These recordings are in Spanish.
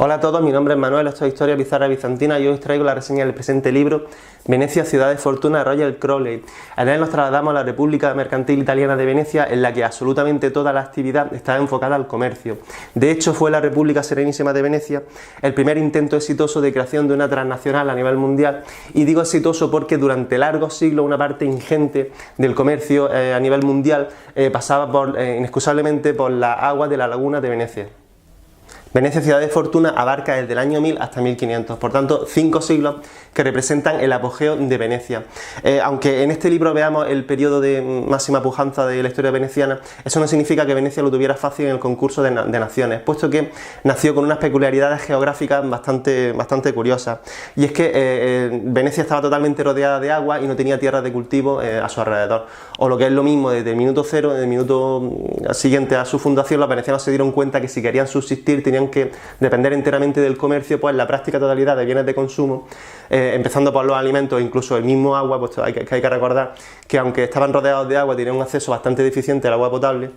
Hola a todos, mi nombre es Manuel, esto es Historia Bizarra Bizantina y hoy os traigo la reseña del presente libro Venecia, ciudad de fortuna de Roger Crowley. En él nos trasladamos a la República Mercantil Italiana de Venecia, en la que absolutamente toda la actividad estaba enfocada al comercio. De hecho, fue la República Serenísima de Venecia el primer intento exitoso de creación de una transnacional a nivel mundial, y digo exitoso porque durante largos siglos una parte ingente del comercio a nivel mundial pasaba inexcusablemente por las aguas de la laguna de Venecia. Venecia, ciudad de fortuna, abarca desde el año 1000 hasta 1500, por tanto 5 siglos que representan el apogeo de Venecia. Aunque en este libro veamos el periodo de máxima pujanza de la historia veneciana, eso no significa que Venecia lo tuviera fácil en el concurso de naciones, puesto que nació con unas peculiaridades geográficas bastante curiosas, y es que Venecia estaba totalmente rodeada de agua y no tenía tierras de cultivo a su alrededor, o lo que es lo mismo, desde el minuto cero, desde el minuto siguiente a su fundación, los venecianos se dieron cuenta que si querían subsistir tenían que depender enteramente del comercio, pues la práctica totalidad de bienes de consumo, empezando por los alimentos, incluso el mismo agua, pues hay que recordar que aunque estaban rodeados de agua, tenían un acceso bastante deficiente al agua potable,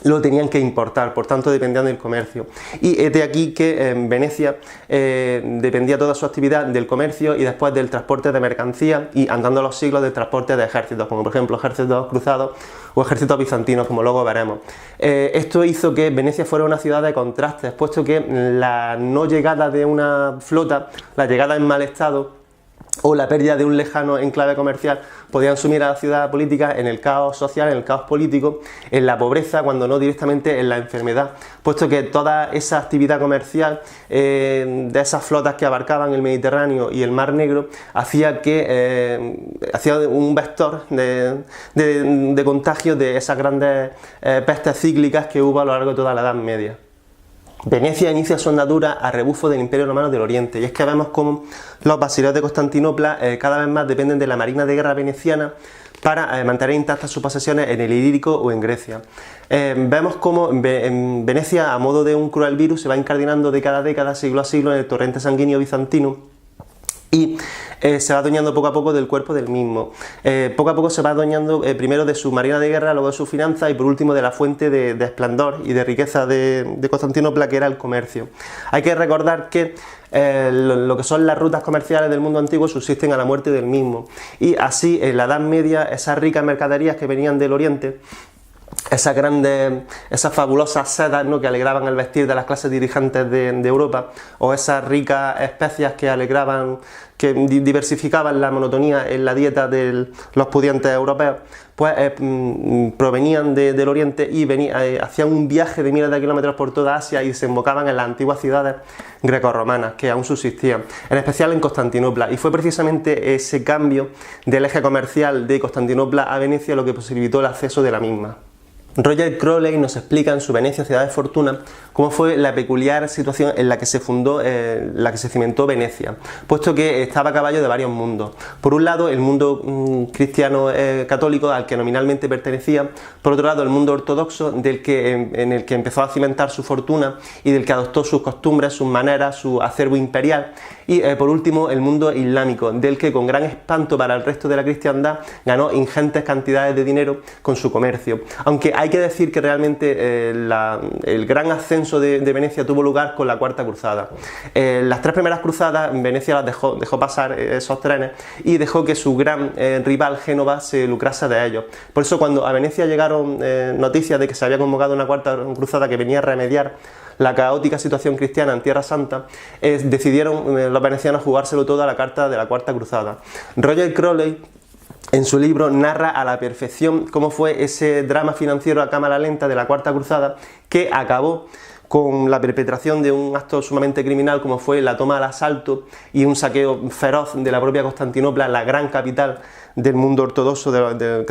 lo tenían que importar, por tanto dependían del comercio. Y es de aquí que en Venecia dependía toda su actividad del comercio y después del transporte de mercancías, y andando los siglos del transporte de ejércitos, como por ejemplo ejércitos cruzados o ejércitos bizantinos, como luego veremos. Esto hizo que Venecia fuera una ciudad de contrastes, puesto que la no llegada de una flota, la llegada en mal estado o la pérdida de un lejano enclave comercial podían sumir a la ciudad política en el caos social, en el caos político, en la pobreza, cuando no directamente en la enfermedad, puesto que toda esa actividad comercial de esas flotas que abarcaban el Mediterráneo y el Mar Negro hacía un vector de contagio de esas grandes pestes cíclicas que hubo a lo largo de toda la Edad Media. Venecia inicia su andadura a rebufo del Imperio Romano del Oriente, y es que vemos cómo los basileos de Constantinopla cada vez más dependen de la marina de guerra veneciana para mantener intactas sus posesiones en el Ilírico o en Grecia. Vemos cómo en Venecia, a modo de un cruel virus, se va incardinando década a década, siglo a siglo, en el torrente sanguíneo bizantino, y se va adueñando poco a poco del cuerpo del mismo. Poco a poco se va adueñando primero de su marina de guerra, luego de su finanza y por último de la fuente de esplendor y de riqueza de Constantinopla, que era el comercio. Hay que recordar que lo que son las rutas comerciales del mundo antiguo subsisten a la muerte del mismo, y así en la Edad Media esas ricas mercaderías que venían del Oriente, esas fabulosas sedas, ¿no?, que alegraban el vestir de las clases dirigentes de Europa, o esas ricas especias que diversificaban la monotonía en la dieta de los pudientes europeos, pues provenían del Oriente y hacían un viaje de miles de kilómetros por toda Asia y desembocaban en las antiguas ciudades grecorromanas que aún subsistían, en especial en Constantinopla, y fue precisamente ese cambio del eje comercial de Constantinopla a Venecia lo que posibilitó el acceso de la misma. Roger Crowley nos explica en su Venecia, ciudad de fortuna, cómo fue la peculiar situación en la que se fundó, la que se cimentó Venecia, puesto que estaba a caballo de varios mundos. Por un lado, el mundo cristiano católico al que nominalmente pertenecía; por otro lado, el mundo ortodoxo en el que empezó a cimentar su fortuna y del que adoptó sus costumbres, sus maneras, su acervo imperial; y por último, el mundo islámico, del que con gran espanto para el resto de la cristiandad ganó ingentes cantidades de dinero con su comercio. Aunque hay que decir que realmente el gran ascenso de Venecia tuvo lugar con la Cuarta Cruzada. Las tres primeras cruzadas Venecia las dejó pasar esos trenes y dejó que su gran rival Génova se lucrase de ellos. Por eso, cuando a Venecia llegaron noticias de que se había convocado una Cuarta Cruzada que venía a remediar la caótica situación cristiana en Tierra Santa, decidieron los venecianos jugárselo todo a la carta de la Cuarta Cruzada. Roger Crowley, en su libro, narra a la perfección cómo fue ese drama financiero a cámara lenta de la Cuarta Cruzada, que acabó con la perpetración de un acto sumamente criminal como fue la toma al asalto y un saqueo feroz de la propia Constantinopla, la gran capital del mundo ortodoxo, del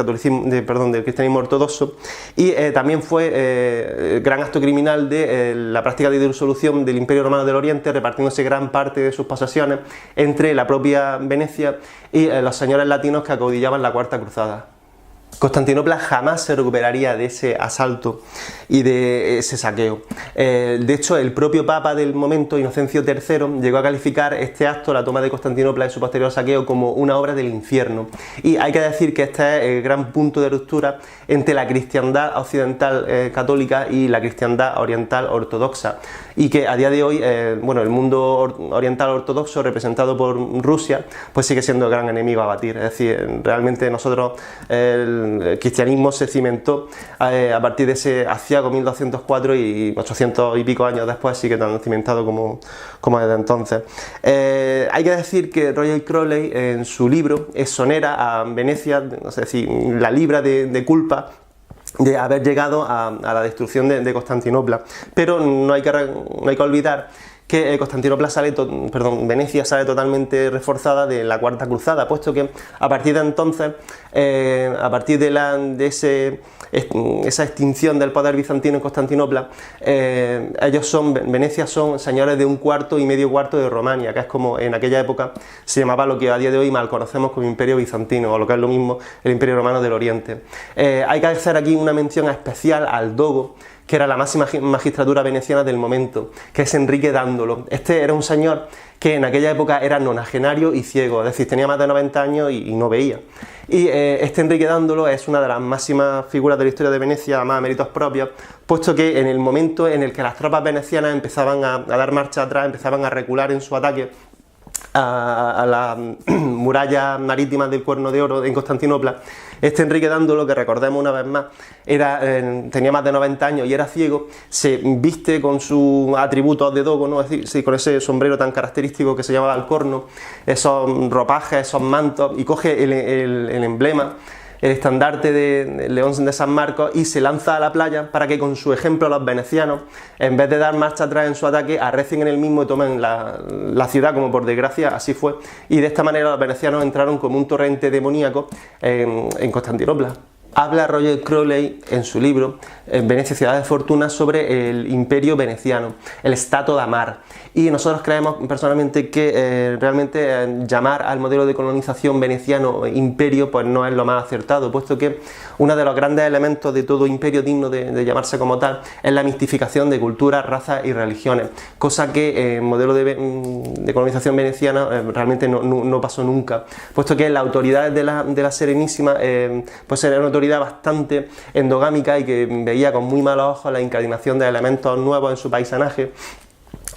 cristianismo ortodoxo, y también fue el gran acto criminal de la práctica de disolución del Imperio Romano del Oriente, repartiéndose gran parte de sus posesiones entre la propia Venecia y los señores latinos que acaudillaban la Cuarta Cruzada. Constantinopla jamás se recuperaría de ese asalto y de ese saqueo. De hecho, el propio Papa del momento, Inocencio III, llegó a calificar este acto, la toma de Constantinopla y su posterior saqueo, como una obra del infierno. Y hay que decir que este es el gran punto de ruptura entre la cristiandad occidental católica y la cristiandad oriental ortodoxa. Y que a día de hoy, bueno, el mundo oriental ortodoxo, representado por Rusia, pues sigue siendo el gran enemigo a batir. Es decir, realmente nosotros, el cristianismo se cimentó a partir de ese aciago 1204 y 800 y pico años después sigue tan cimentado como desde entonces. Hay que decir que Roger Crowley en su libro exonera a Venecia, es decir, la libra de culpa de haber llegado a la destrucción de Constantinopla, pero no hay que olvidar que Venecia sale totalmente reforzada de la Cuarta Cruzada, puesto que a partir de entonces, a partir de esa extinción del poder bizantino en Constantinopla, Venecia son señores de un cuarto y medio cuarto de Romania, que es como en aquella época se llamaba lo que a día de hoy mal conocemos como Imperio Bizantino, o lo que es lo mismo el Imperio Romano del Oriente. Hay que hacer aquí una mención especial al dogo, que era la máxima magistratura veneciana del momento, que es Enrique Dándolo. Este era un señor que en aquella época era nonagenario y ciego, es decir, tenía más de 90 años y no veía. Y este Enrique Dándolo es una de las máximas figuras de la historia de Venecia, además a méritos propios, puesto que en el momento en el que las tropas venecianas empezaban a dar marcha atrás, empezaban a recular en su ataque a las murallas marítimas del Cuerno de Oro en Constantinopla, este Enrique Dándolo, que recordemos una vez más, tenía más de 90 años y era ciego, se viste con sus atributos de dogo, ¿no? Es decir, sí, con ese sombrero tan característico que se llamaba alcorno, esos ropajes, esos mantos, y coge el emblema, el estandarte de León de San Marcos, y se lanza a la playa para que con su ejemplo los venecianos, en vez de dar marcha atrás en su ataque, arrecien en el mismo y tomen la ciudad, como por desgracia así fue, y de esta manera los venecianos entraron como un torrente demoníaco en Constantinopla. Habla Roger Crowley en su libro Venecia, ciudad de fortuna, sobre el imperio veneciano, el Stato da Mar, y nosotros creemos personalmente que realmente llamar al modelo de colonización veneciano imperio pues no es lo más acertado, puesto que uno de los grandes elementos de todo imperio digno de llamarse como tal es la mistificación de culturas, razas y religiones, cosa que el modelo de colonización veneciana realmente no pasó nunca, puesto que la autoridad de la Serenísima pues era una autoridad bastante endogámica y que veía con muy malos ojos la incardinación de elementos nuevos en su paisanaje.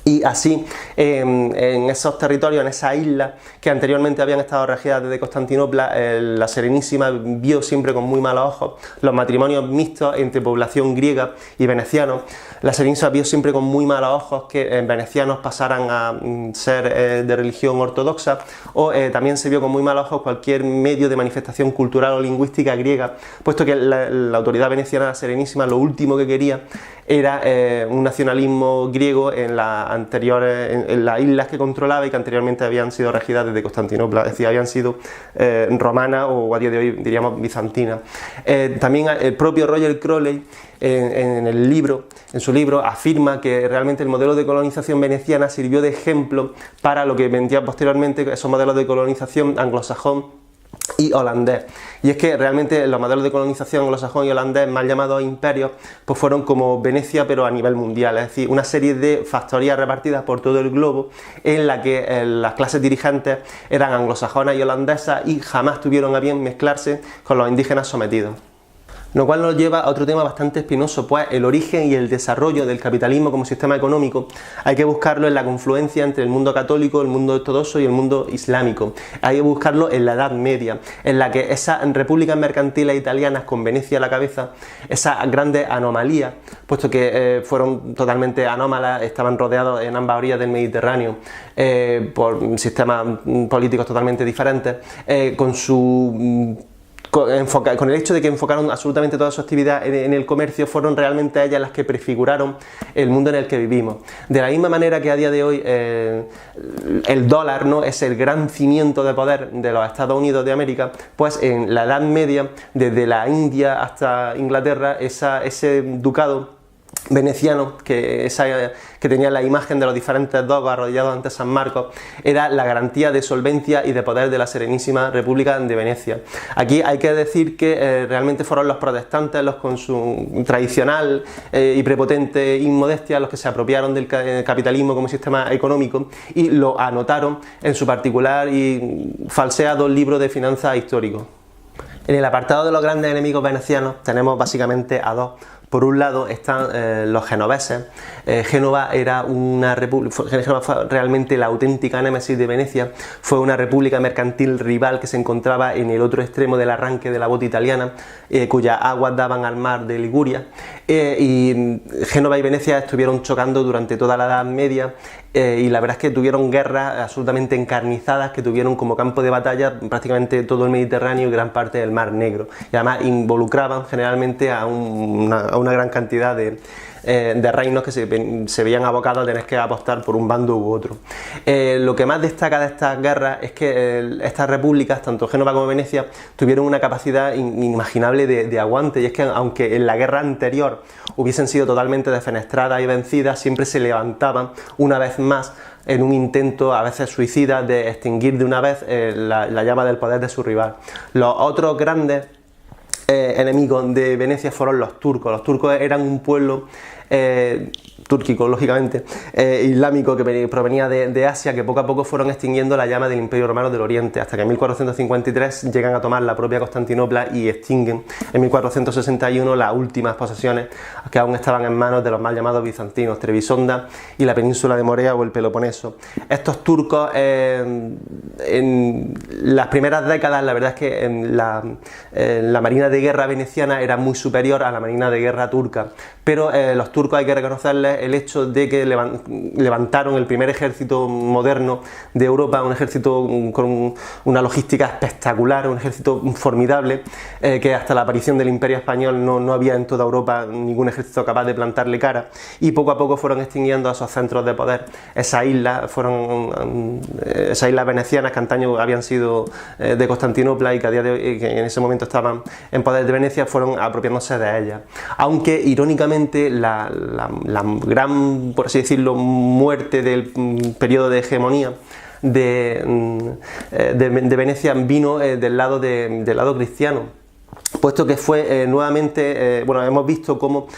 Y así, en esos territorios, en esas islas que anteriormente habían estado regidas desde Constantinopla, la Serenísima vio siempre con muy malos ojos los matrimonios mixtos entre población griega y venecianos. La Serenísima vio siempre con muy malos ojos que venecianos pasaran a ser de religión ortodoxa, o también se vio con muy malos ojos cualquier medio de manifestación cultural o lingüística griega, puesto que la autoridad veneciana, la Serenísima, lo último que quería era un nacionalismo griego en las islas que controlaba y que anteriormente habían sido regidas desde Constantinopla, es decir, habían sido romanas o a día de hoy diríamos bizantinas. También el propio Roger Crowley en su libro afirma que realmente el modelo de colonización veneciana sirvió de ejemplo para lo que vendría posteriormente esos modelos de colonización anglosajón y holandés. Y es que realmente los modelos de colonización anglosajón y holandés, mal llamados imperios, pues fueron como Venecia pero a nivel mundial, es decir, una serie de factorías repartidas por todo el globo en la que las clases dirigentes eran anglosajonas y holandesas y jamás tuvieron a bien mezclarse con los indígenas sometidos. Lo cual nos lleva a otro tema bastante espinoso, pues el origen y el desarrollo del capitalismo como sistema económico hay que buscarlo en la confluencia entre el mundo católico, el mundo ortodoxo y el mundo islámico. Hay que buscarlo en la Edad Media, en la que esas repúblicas mercantiles italianas con Venecia a la cabeza, esas grandes anomalías, puesto que fueron totalmente anómalas, estaban rodeados en ambas orillas del Mediterráneo por sistemas políticos totalmente diferentes, con el hecho de que enfocaron absolutamente toda su actividad en el comercio, fueron realmente ellas las que prefiguraron el mundo en el que vivimos. De la misma manera que a día de hoy el dólar, ¿no?, es el gran cimiento de poder de los Estados Unidos de América, pues en la Edad Media, desde la India hasta Inglaterra, ese ducado veneciano, que tenía la imagen de los diferentes dogos arrodillados ante San Marcos, era la garantía de solvencia y de poder de la Serenísima República de Venecia. Aquí hay que decir que realmente fueron los protestantes los con su tradicional y prepotente inmodestia los que se apropiaron del capitalismo como sistema económico y lo anotaron en su particular y falseado libro de finanzas histórico. En el apartado de los grandes enemigos venecianos tenemos básicamente a dos. Por un lado están los genoveses. Génova era una república, Génova fue realmente la auténtica némesis de Venecia, fue una república mercantil rival que se encontraba en el otro extremo del arranque de la bota italiana, cuyas aguas daban al mar de Liguria, y Génova y Venecia estuvieron chocando durante toda la Edad Media, y la verdad es que tuvieron guerras absolutamente encarnizadas que tuvieron como campo de batalla prácticamente todo el Mediterráneo y gran parte del Mar Negro, y además involucraban generalmente a una gran cantidad de reinos que se veían abocados a tener que apostar por un bando u otro. Lo que más destaca de estas guerras es que estas repúblicas, tanto Génova como Venecia, tuvieron una capacidad inimaginable de aguante, y es que aunque en la guerra anterior hubiesen sido totalmente defenestradas y vencidas, siempre se levantaban una vez más en un intento a veces suicida de extinguir de una vez la llama del poder de su rival. Los otros grandes enemigos de Venecia fueron los turcos. Los turcos eran un pueblo túrquico, lógicamente, islámico, que provenía de Asia, que poco a poco fueron extinguiendo la llama del Imperio Romano del Oriente, hasta que en 1453 llegan a tomar la propia Constantinopla y extinguen en 1461 las últimas posesiones que aún estaban en manos de los mal llamados bizantinos, Trebisonda y la península de Morea o el Peloponeso. Estos turcos, en las primeras décadas, la verdad es que la marina de guerra veneciana era muy superior a la marina de guerra turca, pero los turcos hay que reconocerles el hecho de que levantaron el primer ejército moderno de Europa, un ejército con una logística espectacular, un ejército formidable, que hasta la aparición del Imperio Español no había en toda Europa ningún ejército capaz de plantarle cara, y poco a poco fueron extinguiendo a esos centros de poder. Esas islas venecianas que antaño habían sido de Constantinopla y que a día de hoy, que en ese momento estaban en poder de Venecia, fueron apropiándose de ellas. Aunque irónicamente la gran, por así decirlo, muerte del periodo de hegemonía de Venecia vino del lado cristiano, puesto que fue nuevamente, hemos visto cómo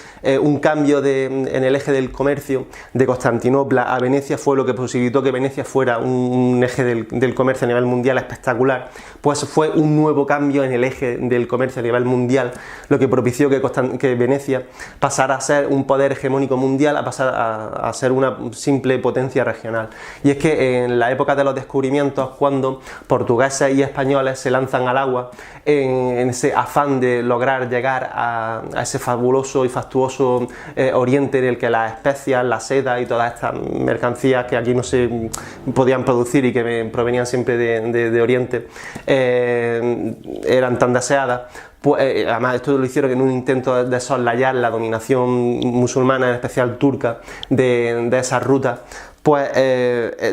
un cambio en el eje del comercio de Constantinopla a Venecia fue lo que posibilitó que Venecia fuera un eje del comercio a nivel mundial espectacular. Pues fue un nuevo cambio en el eje del comercio a nivel mundial lo que propició que Venecia pasara a ser un poder hegemónico mundial a pasar a ser una simple potencia regional. Y es que en la época de los descubrimientos, cuando portugueses y españoles se lanzan al agua en ese afán de lograr llegar a ese fabuloso y fastuoso Oriente, en el que las especias, la seda y todas estas mercancías que aquí no se podían producir y que provenían siempre de Oriente eran tan deseadas, pues además esto lo hicieron en un intento de soslayar la dominación musulmana, en especial turca, de esas rutas. Pues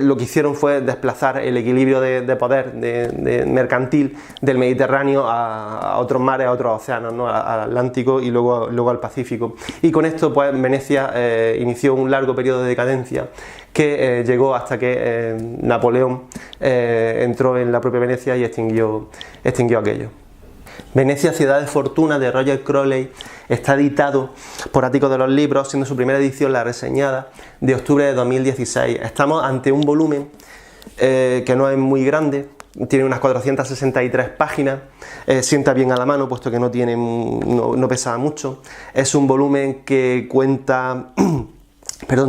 lo que hicieron fue desplazar el equilibrio de poder mercantil del Mediterráneo a otros mares, a otros océanos, ¿no? Al Atlántico y luego al Pacífico. Y con esto pues Venecia inició un largo periodo de decadencia que llegó hasta que Napoleón entró en la propia Venecia y extinguió aquello. Venecia, ciudad de fortuna, de Roger Crowley, está editado por Ático de los Libros, siendo su primera edición la reseñada de octubre de 2016. Estamos ante un volumen que no es muy grande, tiene unas 463 páginas, sienta bien a la mano puesto que no pesa mucho. Es un volumen que cuenta...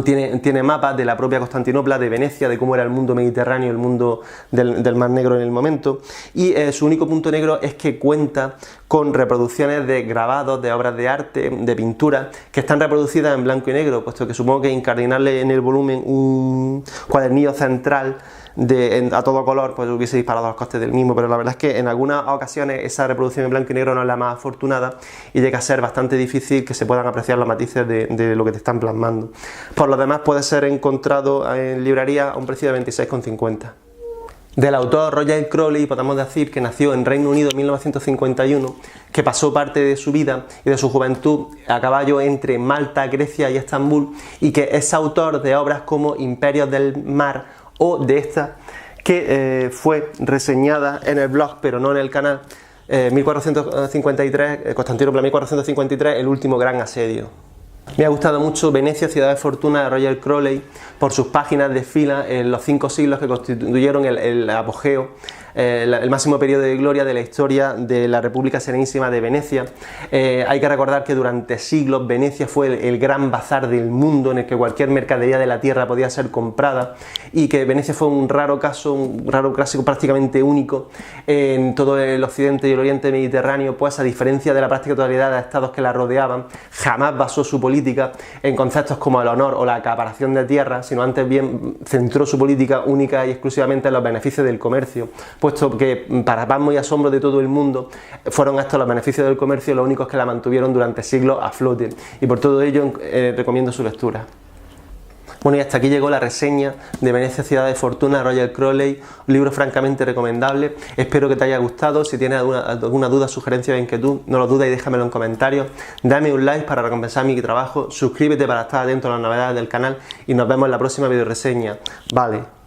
tiene mapas de la propia Constantinopla, de Venecia, de cómo era el mundo mediterráneo, el mundo del Mar Negro en el momento, y su único punto negro es que cuenta con reproducciones de grabados, de obras de arte, de pintura, que están reproducidas en blanco y negro, puesto que supongo que incardinarle en el volumen un cuadernillo central a todo color, pues hubiese disparado los costes del mismo, pero la verdad es que en algunas ocasiones esa reproducción en blanco y negro no es la más afortunada y llega a ser bastante difícil que se puedan apreciar los matices de lo que te están plasmando. Por lo demás puede ser encontrado en librería a un precio de 26,50. Del autor Roger Crowley podemos decir que nació en Reino Unido en 1951, que pasó parte de su vida y de su juventud a caballo entre Malta, Grecia y Estambul, y que es autor de obras como Imperios del Mar o de esta que fue reseñada en el blog pero no en el canal, 1453, Constantinopla 1453, el último gran asedio. Me ha gustado mucho Venecia, ciudad de fortuna de Roger Crowley por sus páginas de fila en los 5 siglos que constituyeron el apogeo, el máximo periodo de gloria de la historia de la República Serenísima de Venecia. Hay que recordar que durante siglos Venecia fue el gran bazar del mundo en el que cualquier mercadería de la tierra podía ser comprada, y que Venecia fue un raro caso prácticamente único en todo el occidente y el oriente mediterráneo, pues a diferencia de la práctica totalidad de estados que la rodeaban, jamás basó su política en conceptos como el honor o la acaparación de tierra, sino antes bien centró su política única y exclusivamente en los beneficios del comercio, puesto que para pasmo y asombro de todo el mundo fueron estos los beneficios del comercio los únicos que la mantuvieron durante siglos a flote, y por todo ello recomiendo su lectura. Bueno, y hasta aquí llegó la reseña de Venecia, ciudad de fortuna, de Roger Crowley, un libro francamente recomendable. Espero que te haya gustado. Si tienes alguna duda, sugerencia o inquietud, no lo dudes y déjamelo en comentarios. Dame un like para recompensar mi trabajo, suscríbete para estar atento a las novedades del canal y nos vemos en la próxima video reseña. Vale.